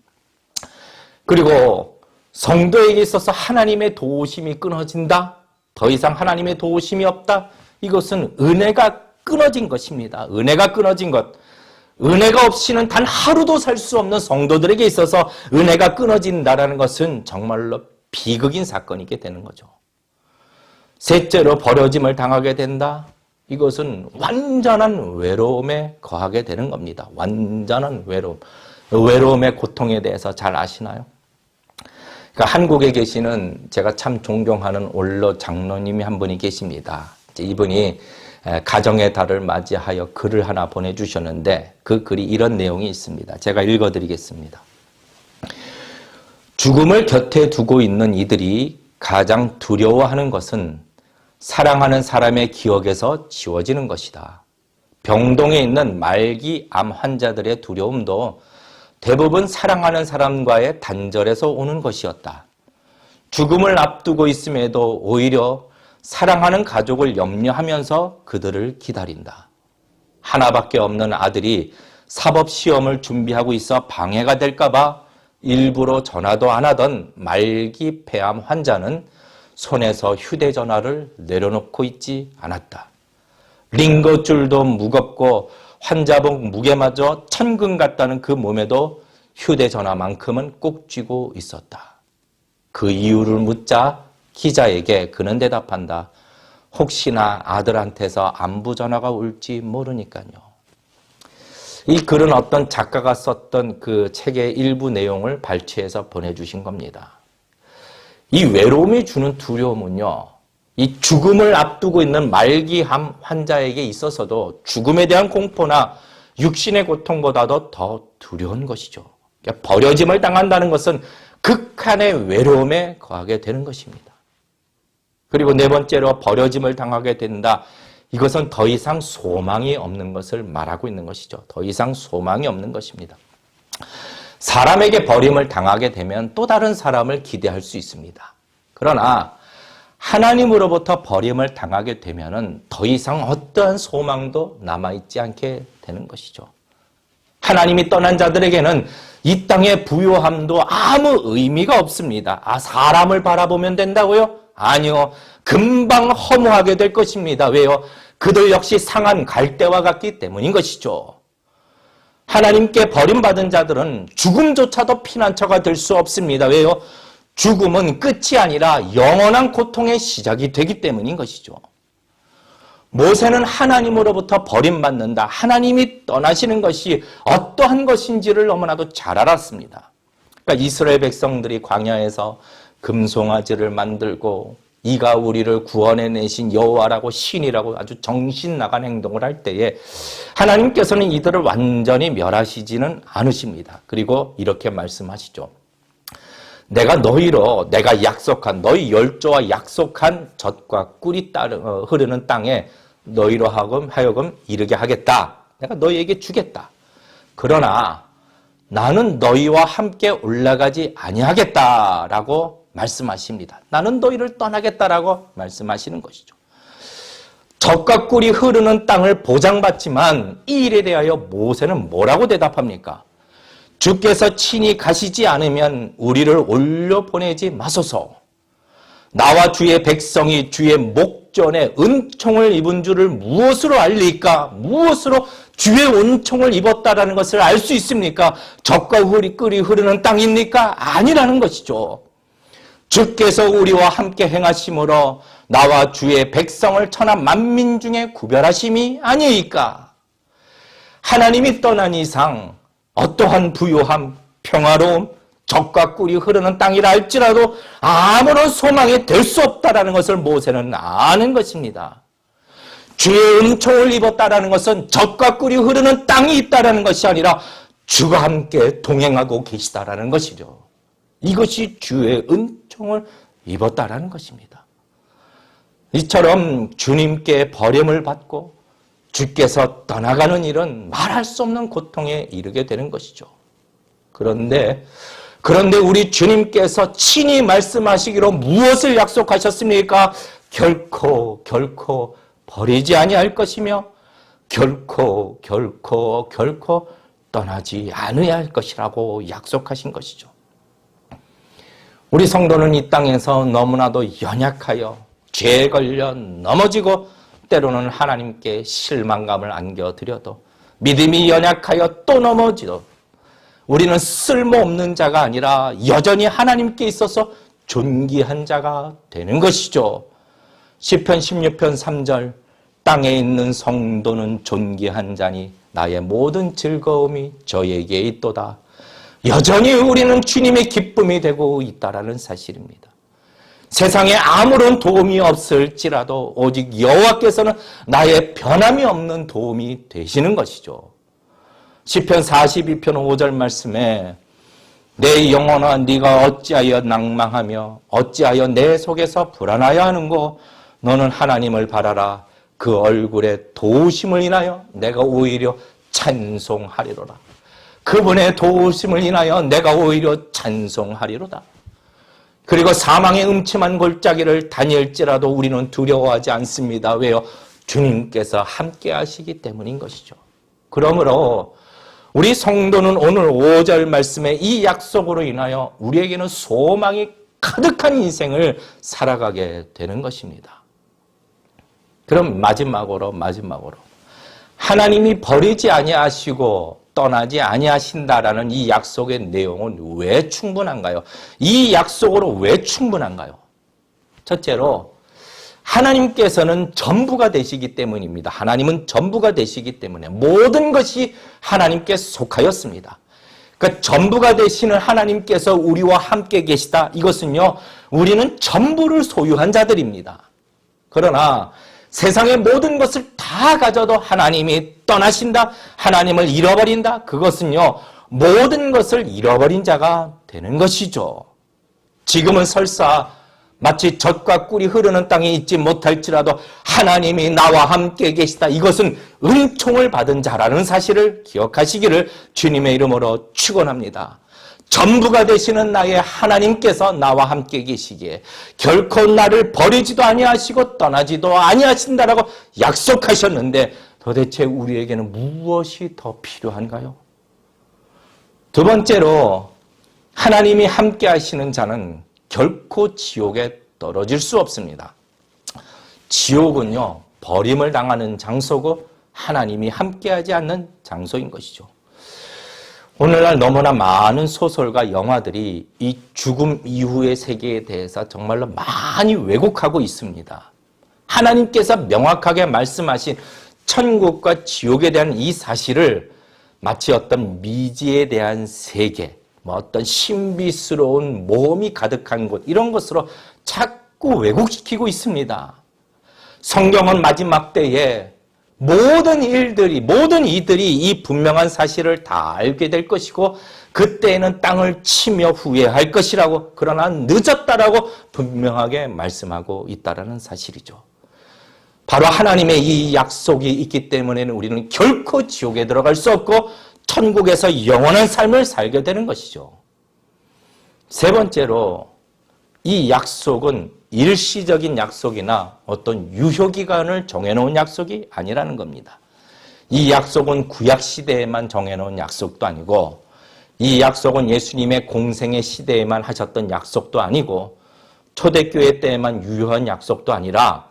그리고 성도에게 있어서 하나님의 도우심이 끊어진다. 더 이상 하나님의 도우심이 없다. 이것은 은혜가 끊어진 것입니다. 은혜가 끊어진 것. 은혜가 없이는 단 하루도 살 수 없는 성도들에게 있어서 은혜가 끊어진다라는 것은 정말로 비극인 사건이게 되는 거죠. 셋째로 버려짐을 당하게 된다. 이것은 완전한 외로움에 거하게 되는 겁니다. 완전한 외로움. 외로움의 고통에 대해서 잘 아시나요? 그러니까 한국에 계시는 제가 참 존경하는 원로 장로님이 한 분이 계십니다. 이분이 가정의 달을 맞이하여 글을 하나 보내주셨는데 그 글이 이런 내용이 있습니다. 제가 읽어드리겠습니다. 죽음을 곁에 두고 있는 이들이 가장 두려워하는 것은 사랑하는 사람의 기억에서 지워지는 것이다. 병동에 있는 말기 암 환자들의 두려움도 대부분 사랑하는 사람과의 단절에서 오는 것이었다. 죽음을 앞두고 있음에도 오히려 사랑하는 가족을 염려하면서 그들을 기다린다. 하나밖에 없는 아들이 사법시험을 준비하고 있어 방해가 될까봐 일부러 전화도 안 하던 말기 폐암 환자는 손에서 휴대전화를 내려놓고 있지 않았다. 링거줄도 무겁고 환자복 무게마저 천근 같다는 그 몸에도 휴대전화만큼은 꼭 쥐고 있었다. 그 이유를 묻자 기자에게 그는 대답한다. 혹시나 아들한테서 안부 전화가 올지 모르니까요. 이 글은 어떤 작가가 썼던 그 책의 일부 내용을 발췌해서 보내주신 겁니다. 이 외로움이 주는 두려움은요, 이 죽음을 앞두고 있는 말기암 환자에게 있어서도 죽음에 대한 공포나 육신의 고통보다도 더 두려운 것이죠. 그러니까 버려짐을 당한다는 것은 극한의 외로움에 거하게 되는 것입니다. 그리고 네 번째로 버려짐을 당하게 된다. 이것은 더 이상 소망이 없는 것을 말하고 있는 것이죠. 더 이상 소망이 없는 것입니다. 사람에게 버림을 당하게 되면 또 다른 사람을 기대할 수 있습니다. 그러나 하나님으로부터 버림을 당하게 되면은 더 이상 어떠한 소망도 남아있지 않게 되는 것이죠. 하나님이 떠난 자들에게는 이 땅의 부요함도 아무 의미가 없습니다. 사람을 바라보면 된다고요? 아니요. 금방 허무하게 될 것입니다. 왜요? 그들 역시 상한 갈대와 같기 때문인 것이죠. 하나님께 버림받은 자들은 죽음조차도 피난처가 될 수 없습니다. 왜요? 죽음은 끝이 아니라 영원한 고통의 시작이 되기 때문인 것이죠. 모세는 하나님으로부터 버림받는다, 하나님이 떠나시는 것이 어떠한 것인지를 너무나도 잘 알았습니다. 그러니까 이스라엘 백성들이 광야에서 금송아지를 만들고 이가 우리를 구원해내신 여호와라고 신이라고 아주 정신 나간 행동을 할 때에 하나님께서는 이들을 완전히 멸하시지는 않으십니다. 그리고 이렇게 말씀하시죠. 내가 너희로 내가 약속한 너희 열조와 약속한 젖과 꿀이 흐르는 땅에 너희로 하여금 이르게 하겠다. 내가 너희에게 주겠다. 그러나 나는 너희와 함께 올라가지 아니하겠다라고 말씀하십니다. 나는 너희를 떠나겠다라고 말씀하시는 것이죠. 젖과 꿀이 흐르는 땅을 보장받지만 이 일에 대하여 모세는 뭐라고 대답합니까? 주께서 친히 가시지 않으면 우리를 올려보내지 마소서. 나와 주의 백성이 주의 목전에 은총을 입은 줄을 무엇으로 알리까? 무엇으로 주의 은총을 입었다라는 것을 알 수 있습니까? 젖과 꿀이 흐르는 땅입니까? 아니라는 것이죠. 주께서 우리와 함께 행하심으로 나와 주의 백성을 천하 만민 중에 구별하심이 아니이까? 하나님이 떠난 이상 어떠한 부요함, 평화로움, 젖과 꿀이 흐르는 땅이라 할지라도 아무런 소망이 될 수 없다라는 것을 모세는 아는 것입니다. 주의 은총을 입었다라는 것은 젖과 꿀이 흐르는 땅이 있다라는 것이 아니라 주가 함께 동행하고 계시다라는 것이죠. 이것이 주의 은총을 입었다라는 것입니다. 이처럼 주님께 버림을 받고 주께서 떠나가는 일은 말할 수 없는 고통에 이르게 되는 것이죠. 그런데 우리 주님께서 친히 말씀하시기로 무엇을 약속하셨습니까? 결코 버리지 아니할 것이며 결코 떠나지 않아야 할 것이라고 약속하신 것이죠. 우리 성도는 이 땅에서 너무나도 연약하여 죄에 걸려 넘어지고 때로는 하나님께 실망감을 안겨드려도 믿음이 연약하여 또 넘어지도 우리는 쓸모없는 자가 아니라 여전히 하나님께 있어서 존귀한 자가 되는 것이죠. 시편 16편 3절 땅에 있는 성도는 존귀한 자니 나의 모든 즐거움이 저에게 있도다. 여전히 우리는 주님의 기쁨이 되고 있다라는 사실입니다. 세상에 아무런 도움이 없을지라도 오직 여호와께서는 나의 변함이 없는 도움이 되시는 것이죠. 시편 42편 5절 말씀에 내 영혼아 네가 어찌하여 낭망하며 어찌하여 내 속에서 불안하여 하는고 너는 하나님을 바라라. 그 얼굴에 도우심을 인하여 내가 오히려 찬송하리로다. 그분의 도우심을 인하여 내가 오히려 찬송하리로다. 그리고 사망의 음침한 골짜기를 다닐지라도 우리는 두려워하지 않습니다. 왜요? 주님께서 함께 하시기 때문인 것이죠. 그러므로 우리 성도는 오늘 5절 말씀의 이 약속으로 인하여 우리에게는 소망이 가득한 인생을 살아가게 되는 것입니다. 그럼 마지막으로 하나님이 버리지 아니하시고 떠나지 아니하신다라는 이 약속의 내용은 왜 충분한가요? 이 약속으로 왜 충분한가요? 첫째로 하나님께서는 전부가 되시기 때문입니다. 하나님은 전부가 되시기 때문에 모든 것이 하나님께 속하였습니다. 그러니까 전부가 되시는 하나님께서 우리와 함께 계시다. 이것은요, 우리는 전부를 소유한 자들입니다. 그러나 세상의 모든 것을 다 가져도 하나님이 떠나신다, 하나님을 잃어버린다, 그것은요, 모든 것을 잃어버린 자가 되는 것이죠. 지금은 설사 마치 젖과 꿀이 흐르는 땅에 있지 못할지라도 하나님이 나와 함께 계시다. 이것은 은총을 받은 자라는 사실을 기억하시기를 주님의 이름으로 축원합니다. 전부가 되시는 나의 하나님께서 나와 함께 계시기에 결코 나를 버리지도 아니하시고 떠나지도 아니하신다라고 약속하셨는데 도대체 우리에게는 무엇이 더 필요한가요? 두 번째로 하나님이 함께 하시는 자는 결코 지옥에 떨어질 수 없습니다. 지옥은요, 버림을 당하는 장소고 하나님이 함께하지 않는 장소인 것이죠. 오늘날 너무나 많은 소설과 영화들이 이 죽음 이후의 세계에 대해서 정말로 많이 왜곡하고 있습니다. 하나님께서 명확하게 말씀하신 천국과 지옥에 대한 이 사실을 마치 어떤 미지에 대한 세계, 어떤 신비스러운 모험이 가득한 곳, 이런 것으로 자꾸 왜곡시키고 있습니다. 성경은 마지막 때에 모든 이들이 이 분명한 사실을 다 알게 될 것이고 그때에는 땅을 치며 후회할 것이라고, 그러나 늦었다라고 분명하게 말씀하고 있다라는 사실이죠. 바로 하나님의 이 약속이 있기 때문에는 우리는 결코 지옥에 들어갈 수 없고 천국에서 영원한 삶을 살게 되는 것이죠. 세 번째로 이 약속은 일시적인 약속이나 어떤 유효기간을 정해놓은 약속이 아니라는 겁니다. 이 약속은 구약시대에만 정해놓은 약속도 아니고 이 약속은 예수님의 공생의 시대에만 하셨던 약속도 아니고 초대교회 때에만 유효한 약속도 아니라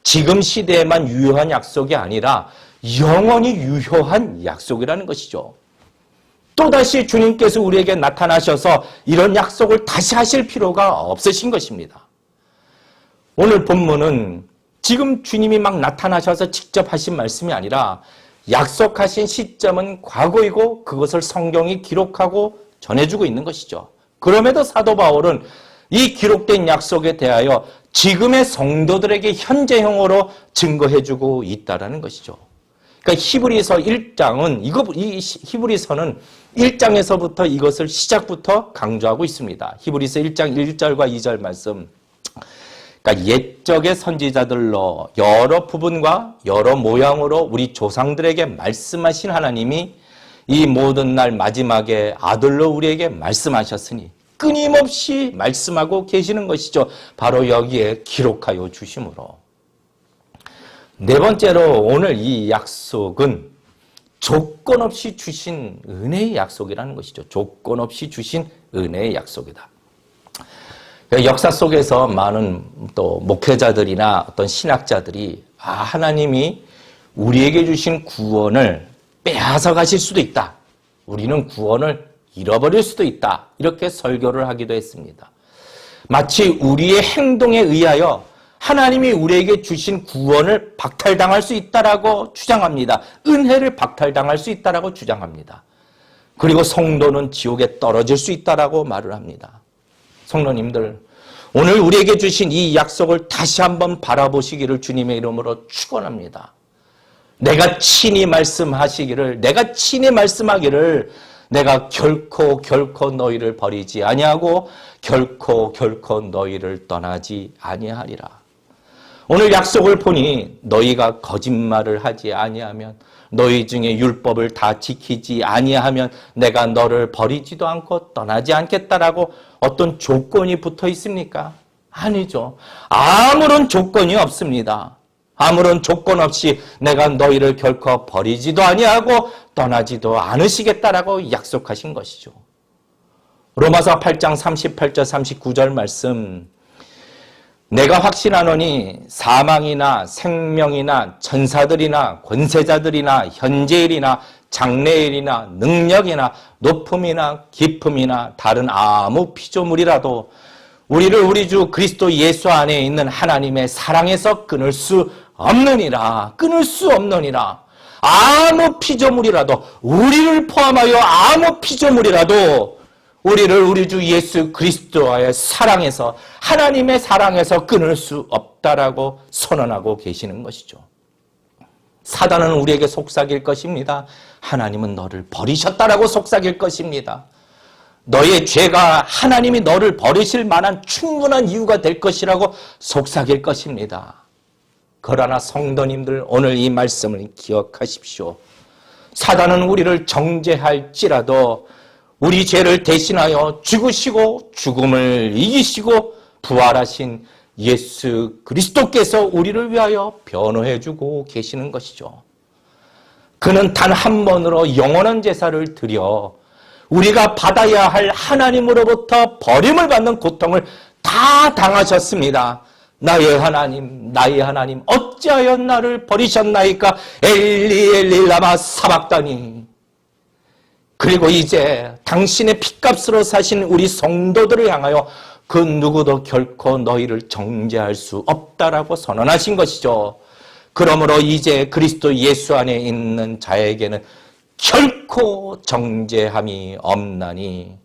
지금 시대에만 유효한 약속이 아니라 영원히 유효한 약속이라는 것이죠. 또다시 주님께서 우리에게 나타나셔서 이런 약속을 다시 하실 필요가 없으신 것입니다. 오늘 본문은 지금 주님이 막 나타나셔서 직접 하신 말씀이 아니라 약속하신 시점은 과거이고 그것을 성경이 기록하고 전해주고 있는 것이죠. 그럼에도 사도 바울은 이 기록된 약속에 대하여 지금의 성도들에게 현재형으로 증거해주고 있다는 것이죠. 그러니까 히브리서 1장은 이 히브리서는 1장에서부터 이것을 시작부터 강조하고 있습니다. 히브리서 1장 1절과 2절 말씀. 그러니까 옛적의 선지자들로 여러 부분과 여러 모양으로 우리 조상들에게 말씀하신 하나님이 이 모든 날 마지막에 아들로 우리에게 말씀하셨으니 끊임없이 말씀하고 계시는 것이죠. 바로 여기에 기록하여 주심으로. 네 번째로 오늘 이 약속은 조건 없이 주신 은혜의 약속이라는 것이죠. 조건 없이 주신 은혜의 약속이다. 역사 속에서 많은 또 목회자들이나 어떤 신학자들이 하나님이 우리에게 주신 구원을 빼앗아 가실 수도 있다. 우리는 구원을 잃어버릴 수도 있다. 이렇게 설교를 하기도 했습니다. 마치 우리의 행동에 의하여 하나님이 우리에게 주신 구원을 박탈당할 수 있다라고 주장합니다. 은혜를 박탈당할 수 있다라고 주장합니다. 그리고 성도는 지옥에 떨어질 수 있다라고 말을 합니다. 성도님들, 오늘 우리에게 주신 이 약속을 다시 한번 바라보시기를 주님의 이름으로 축원합니다. 내가 친히 말씀하시기를, 내가 친히 말씀하기를 내가 결코 너희를 버리지 아니하고 결코 너희를 떠나지 아니하리라. 오늘 약속을 보니 너희가 거짓말을 하지 아니하면, 너희 중에 율법을 다 지키지 아니하면 내가 너를 버리지도 않고 떠나지 않겠다라고 어떤 조건이 붙어 있습니까? 아니죠. 아무런 조건이 없습니다. 아무런 조건 없이 내가 너희를 결코 버리지도 아니하고 떠나지도 않으시겠다라고 약속하신 것이죠. 로마서 8장 38절 39절 말씀, 내가 확신하노니 사망이나 생명이나 천사들이나 권세자들이나 현재일이나 장래일이나 능력이나 높음이나 깊음이나 다른 아무 피조물이라도 우리를 우리 주 그리스도 예수 안에 있는 하나님의 사랑에서 끊을 수 없느니라. 끊을 수 없느니라. 아무 피조물이라도, 우리를 포함하여 아무 피조물이라도 우리를 우리 주 예수 그리스도와의 사랑에서, 하나님의 사랑에서 끊을 수 없다라고 선언하고 계시는 것이죠. 사단은 우리에게 속삭일 것입니다. 하나님은 너를 버리셨다라고 속삭일 것입니다. 너의 죄가 하나님이 너를 버리실 만한 충분한 이유가 될 것이라고 속삭일 것입니다. 그러나 성도님들, 오늘 이 말씀을 기억하십시오. 사단은 우리를 정죄할지라도 우리 죄를 대신하여 죽으시고 죽음을 이기시고 부활하신 예수 그리스도께서 우리를 위하여 변호해주고 계시는 것이죠. 그는 단 한 번으로 영원한 제사를 드려 우리가 받아야 할 하나님으로부터 버림을 받는 고통을 다 당하셨습니다. 나의 하나님, 어찌하여 나를 버리셨나이까? 엘리, 엘리, 라마 사박다니. 그리고 이제 당신의 핏값으로 사신 우리 성도들을 향하여 그 누구도 결코 너희를 정죄할 수 없다라고 선언하신 것이죠. 그러므로 이제 그리스도 예수 안에 있는 자에게는 결코 정죄함이 없나니,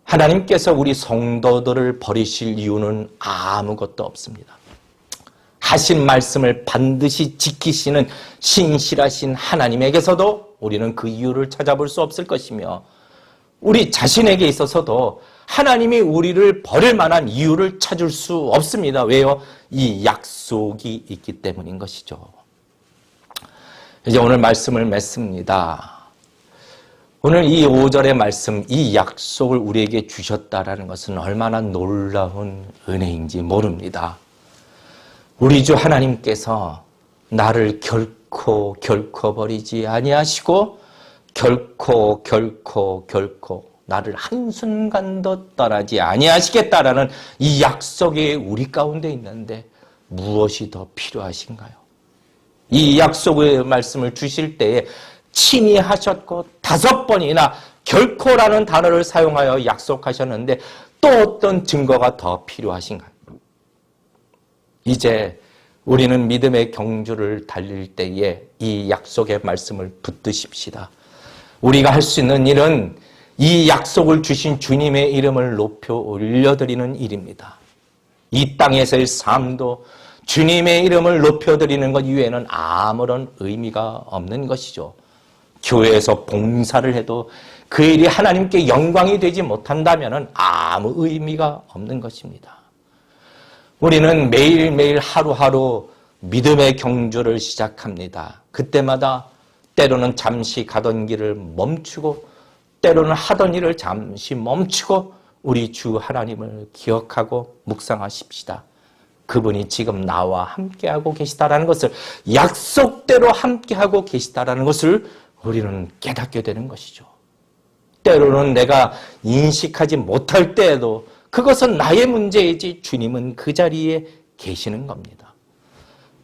하나님께서 우리 성도들을 버리실 이유는 아무것도 없습니다. 하신 말씀을 반드시 지키시는 신실하신 하나님에게서도 우리는 그 이유를 찾아볼 수 없을 것이며, 우리 자신에게 있어서도 하나님이 우리를 버릴 만한 이유를 찾을 수 없습니다. 왜요? 이 약속이 있기 때문인 것이죠. 이제 오늘 말씀을 맺습니다. 오늘 이 5절의 말씀, 이 약속을 우리에게 주셨다라는 것은 얼마나 놀라운 은혜인지 모릅니다. 우리 주 하나님께서 나를 결코 버리지 아니하시고 결코 나를 한순간도 떠나지 아니하시겠다라는 이 약속이 우리 가운데 있는데 무엇이 더 필요하신가요? 이 약속의 말씀을 주실 때에 친히 하셨고 5번이나 결코라는 단어를 사용하여 약속하셨는데 또 어떤 증거가 더 필요하신가요? 이제 우리는 믿음의 경주를 달릴 때에 이 약속의 말씀을 붙드십시다. 우리가 할 수 있는 일은 이 약속을 주신 주님의 이름을 높여 올려드리는 일입니다. 이 땅에서의 삶도 주님의 이름을 높여드리는 것 이외에는 아무런 의미가 없는 것이죠. 교회에서 봉사를 해도 그 일이 하나님께 영광이 되지 못한다면 아무 의미가 없는 것입니다. 우리는 매일매일 하루하루 믿음의 경주를 시작합니다. 그때마다 때로는 잠시 가던 길을 멈추고 때로는 하던 일을 잠시 멈추고 우리 주 하나님을 기억하고 묵상하십시다. 그분이 지금 나와 함께하고 계시다라는 것을, 약속대로 함께하고 계시다라는 것을 우리는 깨닫게 되는 것이죠. 때로는 내가 인식하지 못할 때에도 그것은 나의 문제이지 주님은 그 자리에 계시는 겁니다.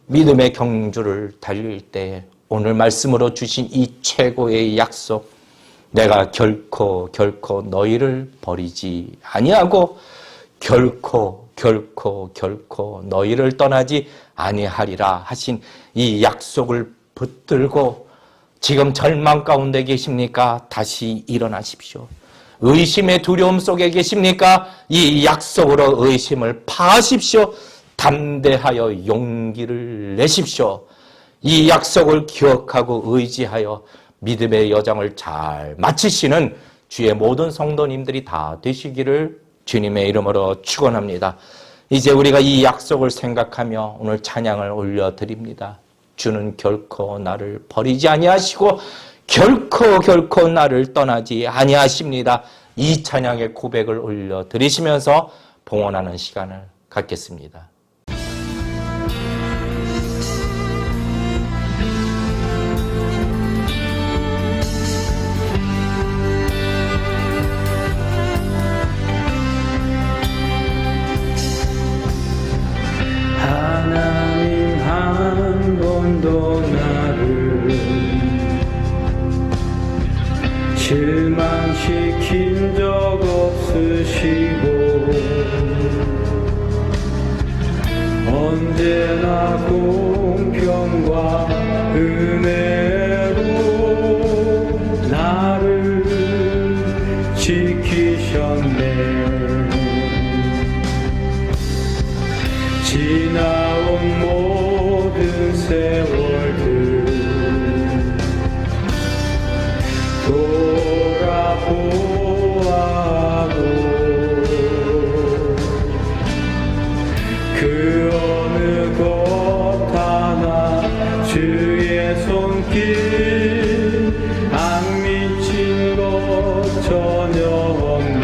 믿음의 경주를 달릴 때 오늘 말씀으로 주신 이 최고의 약속, 내가 결코 너희를 버리지 아니하고 결코 너희를 떠나지 아니하리라 하신 이 약속을 붙들고 지금 절망 가운데 계십니까? 다시 일어나십시오. 의심의 두려움 속에 계십니까? 이 약속으로 의심을 파하십시오. 담대하여 용기를 내십시오. 이 약속을 기억하고 의지하여 믿음의 여정을 잘 마치시는 주의 모든 성도님들이 다 되시기를 주님의 이름으로 축원합니다. 이제 우리가 이 약속을 생각하며 오늘 찬양을 올려드립니다. 주는 결코 나를 버리지 아니하시고 결코 나를 떠나지 아니하십니다. 이 찬양의 고백을 올려드리시면서 봉헌하는 시간을 갖겠습니다. 하나님 한 번도 나를 실망시킨 적 없으시고 언제나 공평과 은혜로 나를 지키셨네. 지나온 모든 세월들 돌아보아도 그 어느 것 하나 주의 손길 안 미친 것 전혀 없네.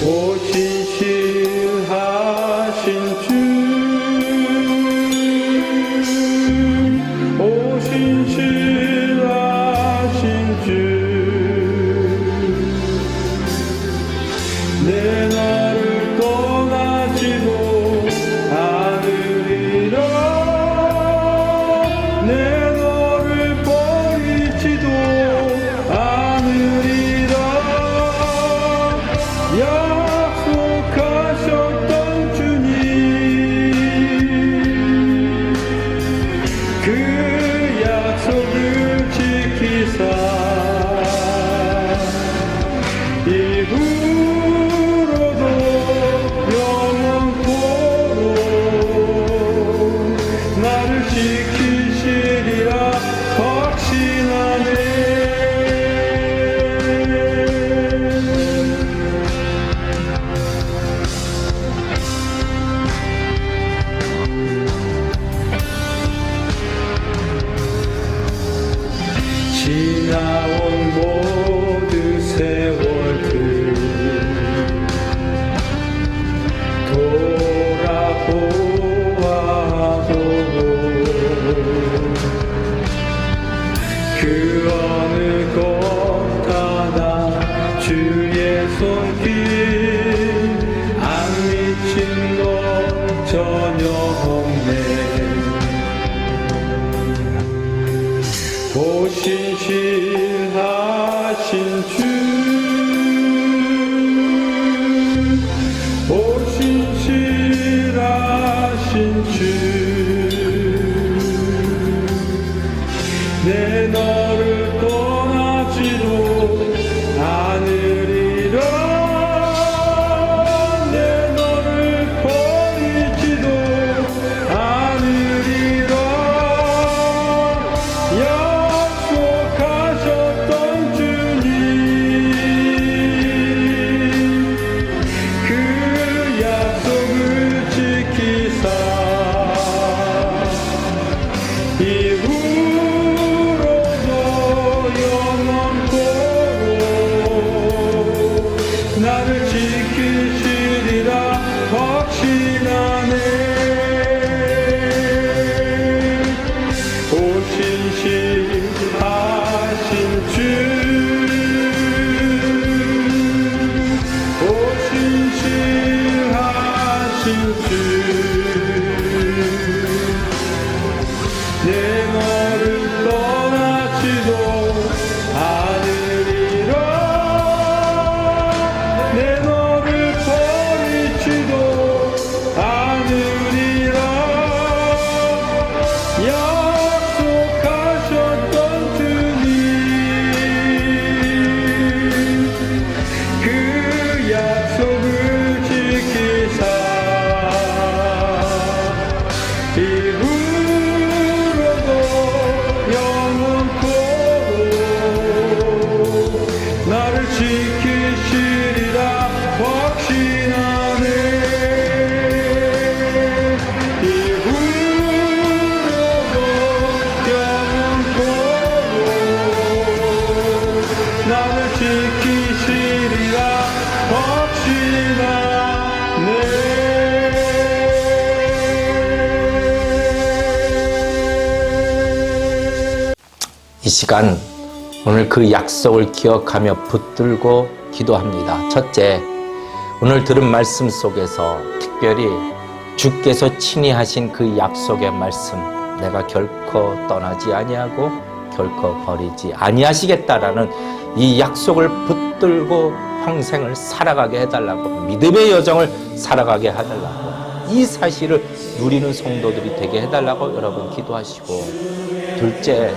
오신 나를 지키시리라 확신하네. 오신실하신 주, 오신실하신 주, 내 너를 떠나지도 않으리라. 내 너를 버리지도 않으리라. 약속하셨던 주님, 그 약속을 지키사 이후로도 영원토록 나를 지키시리라 확신하네. 이후로도 영원토록 나를 지키시리라 확신하네. 이 시간 오늘 그 약속을 기억하며 붙들고 기도합니다. 첫째, 오늘 들은 말씀 속에서 특별히 주께서 친히 하신 그 약속의 말씀, 내가 결코 떠나지 아니하고 결코 버리지 아니하시겠다라는 이 약속을 붙들고 평생을 살아가게 해달라고, 믿음의 여정을 살아가게 해달라고, 이 사실을 누리는 성도들이 되게 해달라고 여러분 기도하시고, 둘째,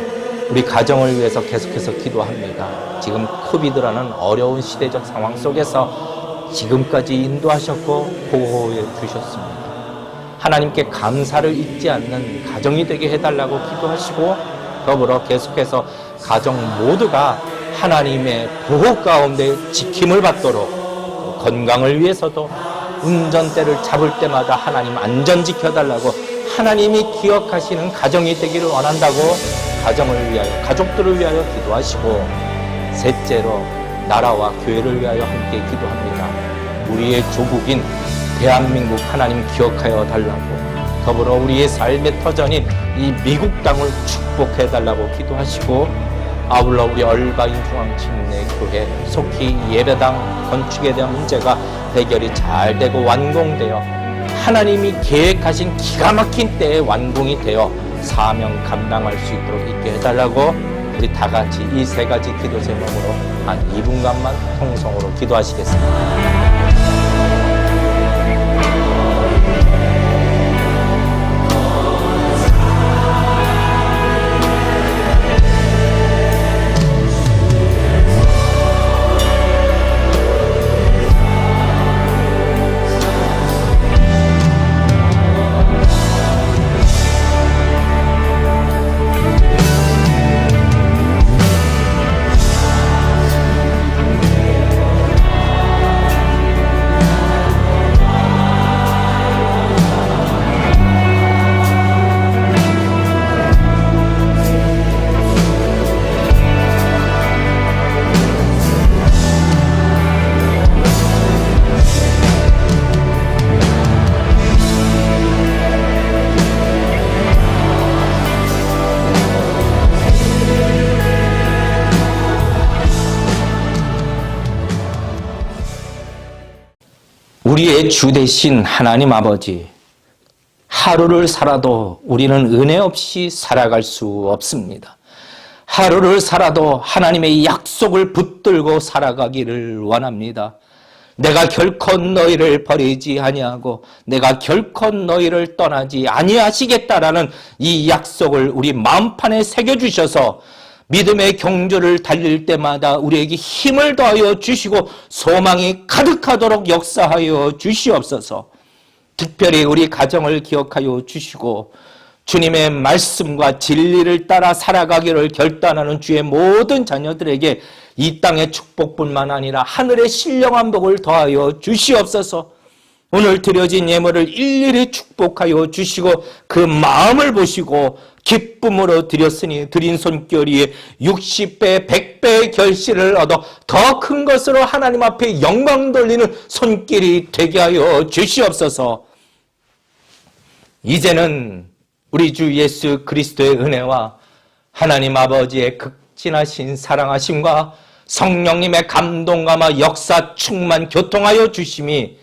우리 가정을 위해서 계속해서 기도합니다. 지금 코비드라는 어려운 시대적 상황 속에서 지금까지 인도하셨고 보호해 주셨습니다. 하나님께 감사를 잊지 않는 가정이 되게 해달라고 기도하시고, 더불어 계속해서 가정 모두가 하나님의 보호 가운데 지킴을 받도록, 건강을 위해서도 운전대를 잡을 때마다 하나님 안전 지켜달라고, 하나님이 기억하시는 가정이 되기를 원한다고 가정을 위하여, 가족들을 위하여 기도하시고, 셋째로 나라와 교회를 위하여 함께 기도합니다. 우리의 조국인 대한민국 하나님 기억하여 달라고, 더불어 우리의 삶의 터전인 이 미국 땅을 축복해 달라고 기도하시고, 아울러 우리 얼바인 중앙침례교회 속히 예배당 건축에 대한 문제가 해결이 잘 되고 완공되어 하나님이 계획하신 기가 막힌 때에 완공이 되어 사명 감당할 수 있도록 있게 해달라고, 우리 다 같이 이 세 가지 기도 제목으로 한 2분간만 통성으로 기도하시겠습니다. 우리의 주 되신 하나님 아버지, 하루를 살아도 우리는 은혜 없이 살아갈 수 없습니다. 하루를 살아도 하나님의 약속을 붙들고 살아가기를 원합니다. 내가 결코 너희를 버리지 아니하고 내가 결코 너희를 떠나지 아니하시겠다라는 이 약속을 우리 마음판에 새겨주셔서 믿음의 경주를 달릴 때마다 우리에게 힘을 더하여 주시고 소망이 가득하도록 역사하여 주시옵소서. 특별히 우리 가정을 기억하여 주시고 주님의 말씀과 진리를 따라 살아가기를 결단하는 주의 모든 자녀들에게 이 땅의 축복뿐만 아니라 하늘의 신령한 복을 더하여 주시옵소서. 오늘 드려진 예물을 일일이 축복하여 주시고 그 마음을 보시고 기쁨으로 드렸으니 드린 손길이 60배, 100배의 결실을 얻어 더 큰 것으로 하나님 앞에 영광 돌리는 손길이 되게 하여 주시옵소서. 이제는 우리 주 예수 그리스도의 은혜와 하나님 아버지의 극진하신 사랑하심과 성령님의 감동감과 역사 충만 교통하여 주심이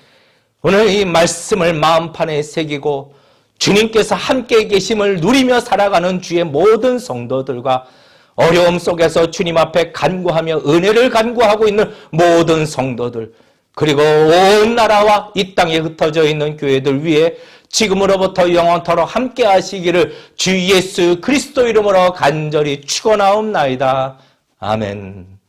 오늘 이 말씀을 마음판에 새기고 주님께서 함께 계심을 누리며 살아가는 주의 모든 성도들과 어려움 속에서 주님 앞에 간구하며 은혜를 간구하고 있는 모든 성도들, 그리고 온 나라와 이 땅에 흩어져 있는 교회들 위해 지금으로부터 영원토록 함께 하시기를 주 예수 그리스도 이름으로 간절히 축원하옵나이다. 아멘.